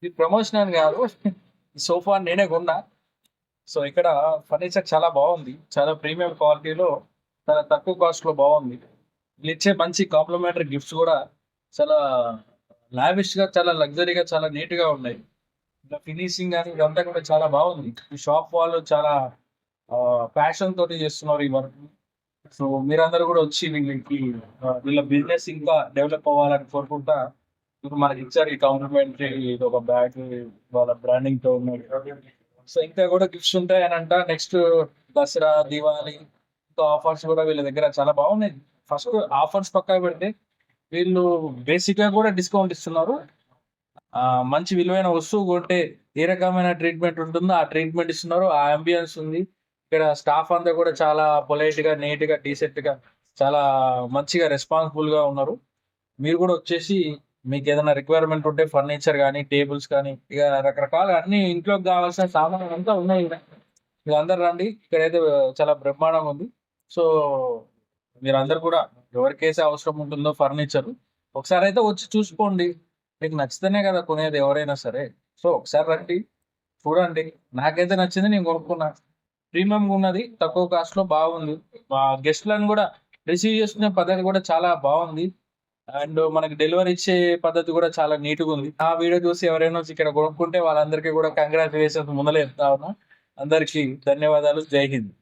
ఇది ప్రమోషన్ అని కాదు. ఈ సోఫా నేనే కొన్నా. సో ఇక్కడ ఫర్నిచర్ చాలా బాగుంది. చాలా ప్రీమియం క్వాలిటీలో, చాలా తక్కువ కాస్ట్‌లో బాగుంది. వీళ్ళిచ్చే మంచి కాంప్లిమెంటరీ గిఫ్ట్స్ కూడా చాలా లావిష్‌గా, చాలా లగ్జరీగా, చాలా నీట్‌గా ఉన్నాయి. ఇంకా ఫినిషింగ్ గాని ఇదంతా కూడా చాలా బాగుంది. ఈ షాప్ వాళ్ళు చాలా ప్యాషన్ తోటి చేస్తున్నారు ఈ వర్క్. సో మీరందరూ కూడా వచ్చి వీళ్ళకి వీళ్ళ బిజినెస్ ఇంకా డెవలప్ అవ్వాలని కోరుకుంటా, ఇప్పుడు మనకి ఇచ్చారు ఈ కాంప్లిమెంటరీ ఇది ఒక బ్యాగ్ వాళ్ళ బ్రాండింగ్ తో ఉన్నది. సో ఇంకా కూడా గిఫ్ట్స్ ఉంటాయనంట. నెక్స్ట్ దసరా, దివాళీ ఇంకా ఆఫర్స్ కూడా వీళ్ళ దగ్గర చాలా బాగున్నాయి. ఫస్ట్ ఆఫర్స్ పక్కన పెడితే వీళ్ళు బేసిక్ గా కూడా డిస్కౌంట్ ఇస్తున్నారు. మంచి విలువైన వస్తువు కొంటే ఏ రకమైన ట్రీట్మెంట్ ఉంటుందో ఆ ట్రీట్మెంట్ ఇస్తున్నారు. ఆ అంబియన్స్ ఉంది. ఇక్కడ స్టాఫ్ అంతా కూడా చాలా పొలైట్‌గా, నీట్‌గా, డీసెంట్‌గా చాలా మంచిగా రెస్పాన్సిబుల్‌గా ఉన్నారు. మీరు కూడా వచ్చేసి మీకేదైనా రిక్వైర్మెంట్ ఉంటే ఫర్నిచర్ గానీ, టేబుల్స్ కానీ, ఇక రకరకాల అన్ని ఇంట్లోకి కావాల్సిన సామాన్లంతా ఉన్నాయి ఈడ. మీరందరూ రండి. ఇక్కడైతే చాలా బ్రహ్మాండంగా ఉంది. సో మీరందరూ కూడా ఎవరికైతే అవసరం ఉంటుందో ఫర్నిచర్ ఒకసారైతే వచ్చి చూసుకోండి. మీకు నచ్చితేనే కదా కొనేది ఎవరైనా సరే. సో ఒకసారి రండి, చూడండి. నాకైతే నచ్చింది, నేను కొనుక్కున్నా. ప్రీమియంగా ఉన్నది, తక్కువ కాస్ట్‌లో బాగుంది. మా గెస్ట్‌లను కూడా రిసీవ్ చేసుకునే పద్ధతి కూడా చాలా బాగుంది. అండ్ మనకి డెలివరీ ఇచ్చే పద్ధతి కూడా చాలా నీట్‌గా ఉంది. ఆ వీడియో చూసి ఎవరైనా వచ్చి ఇక్కడ కొనుక్కుంటే వాళ్ళందరికీ కూడా కంగ్రాచ్యులేషన్స్ ముందలే చెప్తా ఉన్నా. అందరికీ ధన్యవాదాలు. జై హింద్.